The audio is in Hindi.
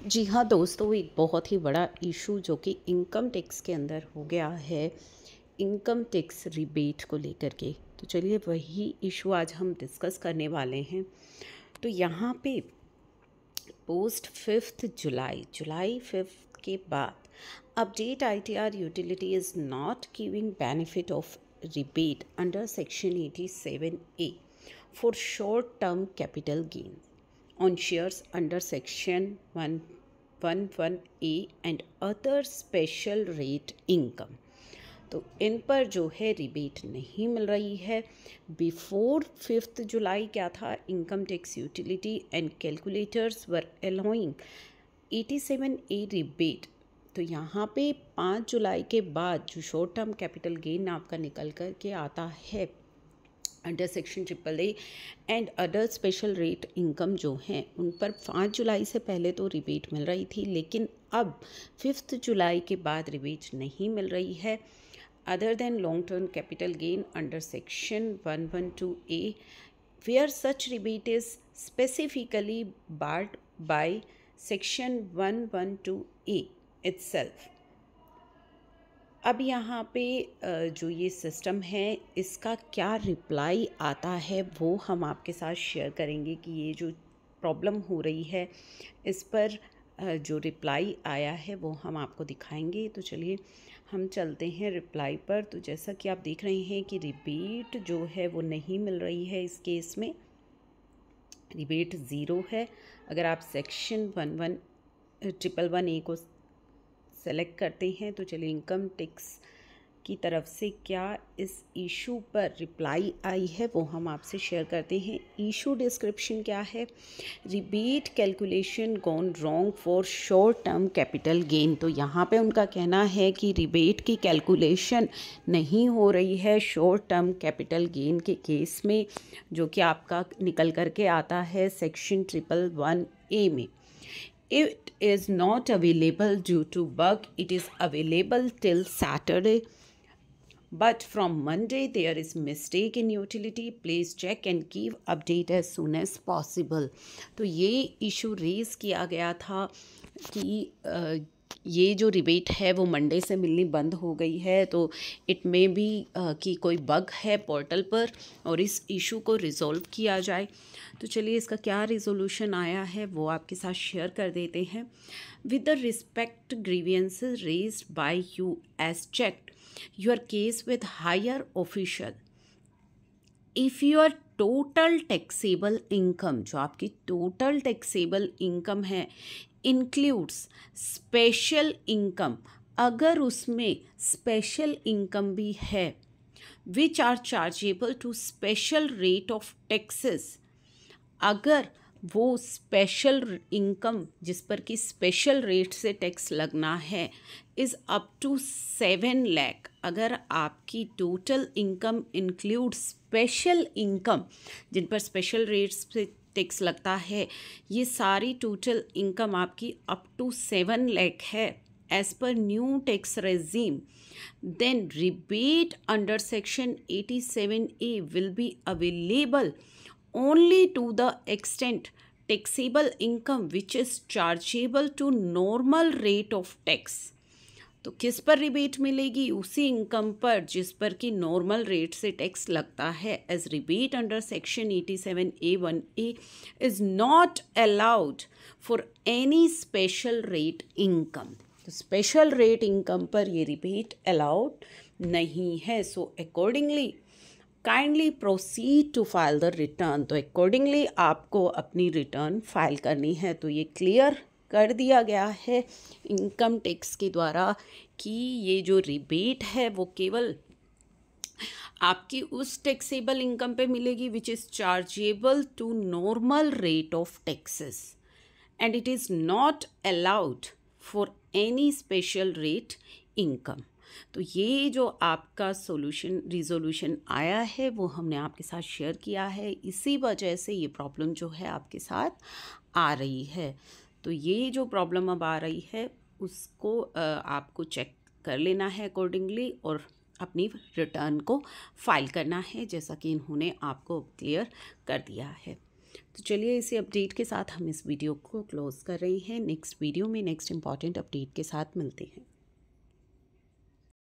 जी हाँ दोस्तों, एक बहुत ही बड़ा इशू जो कि इनकम टैक्स के अंदर हो गया है, इनकम टैक्स रिबेट को लेकर के। तो चलिए वही इशू आज हम डिस्कस करने वाले हैं। तो यहाँ पे पोस्ट 5 जुलाई 5 के बाद update ITR utility is not giving benefit of rebate under section 87A for short term capital gain on shares under section 111A and other special rate income। तो इन पर जो है रिबेट नहीं मिल रही है। बिफोर 5 जुलाई क्या था, income tax utility and calculators were allowing 87A rebate. तो यहाँ पे 5 जुलाई के बाद जो शॉर्ट टर्म कैपिटल गेन आपका निकल कर के आता है under section 888 and other special rate income जो हैं उन पर 5 जुलाई से पहले तो रिबेट मिल रही थी, लेकिन अब 5 जुलाई के बाद रिबेट नहीं मिल रही है। Other than long term capital gain under section 112A where such rebate is specifically barred by section 112A itself. अब यहाँ पे जो ये सिस्टम है इसका क्या रिप्लाई आता है वो हम आपके साथ शेयर करेंगे कि ये जो प्रॉब्लम हो रही है इस पर जो रिप्लाई आया है वो हम आपको दिखाएंगे। तो चलिए हम चलते हैं रिप्लाई पर। तो जैसा कि आप देख रहे हैं कि रिबेट जो है वो नहीं मिल रही है, इस केस में रिबेट ज़ीरो है। अगर आप सेक्शन 111A को सेलेक्ट करते हैं तो चलिए इनकम टैक्स की तरफ से क्या इस इशू पर रिप्लाई आई है वो हम आपसे शेयर करते हैं। इशू डिस्क्रिप्शन क्या है, rebate calculation gone wrong for short term capital gain. तो यहाँ पे उनका कहना है कि रिबेट की कैलकुलेशन नहीं हो रही है शॉर्ट टर्म कैपिटल गेन के केस में, जो कि आपका निकल करके आता है सेक्शन 111A में। It is not available due to bug. It is available till Saturday, but from Monday there is mistake in utility. Please check and give update as soon as possible। तो ये इशू रेज़ किया गया था कि ये जो रिबेट है वो मंडे से मिलनी बंद हो गई है। तो इट मे बी कि कोई बग है पोर्टल पर और इस इशू को रिज़ॉल्व किया जाए। तो चलिए इसका क्या रिजोल्यूशन आया है वो आपके साथ शेयर कर देते हैं। With the respect grievances raised by you as checked your case with higher official, if your total taxable income, जो आपकी टोटल टैक्सेबल इनकम है, इंक्लूड्स स्पेशल इनकम, अगर उसमें स्पेशल इनकम भी है, which are chargeable to special rate of taxes, अगर वो स्पेशल इनकम जिस पर कि स्पेशल रेट से टैक्स लगना है इज़ अप टू 7 लाख, अगर आपकी total income include special income जिन पर स्पेशल रेट्स से टैक्स लगता है, ये सारी टोटल इनकम आपकी अप टू 7 लाख है as per new tax regime, then rebate under section 87A will be available only to the extent taxable income which is chargeable to normal rate of tax। तो किस पर रिबेट मिलेगी, उसी इनकम पर जिस पर कि नॉर्मल रेट से टैक्स लगता है। As rebate under section 87A1A is not allowed for any special rate income. तो स्पेशल रेट इनकम पर ये रिबेट अलाउड नहीं है। So accordingly kindly proceed to file the return. तो अकॉर्डिंगली आपको अपनी रिटर्न फाइल करनी है। तो ये क्लियर कर दिया गया है इनकम टैक्स के द्वारा कि ये जो रिबेट है वो केवल आपकी उस टैक्सेबल इनकम पे मिलेगी which is chargeable to normal rate of taxes and it is not allowed for any special rate income. तो ये जो आपका रिजोल्यूशन आया है वो हमने आपके साथ शेयर किया है। इसी वजह से ये प्रॉब्लम जो है आपके साथ आ रही है। तो ये जो प्रॉब्लम अब आ रही है उसको आपको चेक कर लेना है अकॉर्डिंगली और अपनी रिटर्न को फाइल करना है, जैसा कि इन्होंने आपको क्लियर कर दिया है। तो चलिए इसी अपडेट के साथ हम इस वीडियो को क्लोज़ कर रहे हैं। नेक्स्ट वीडियो में नेक्स्ट इम्पॉर्टेंट अपडेट के साथ मिलते हैं।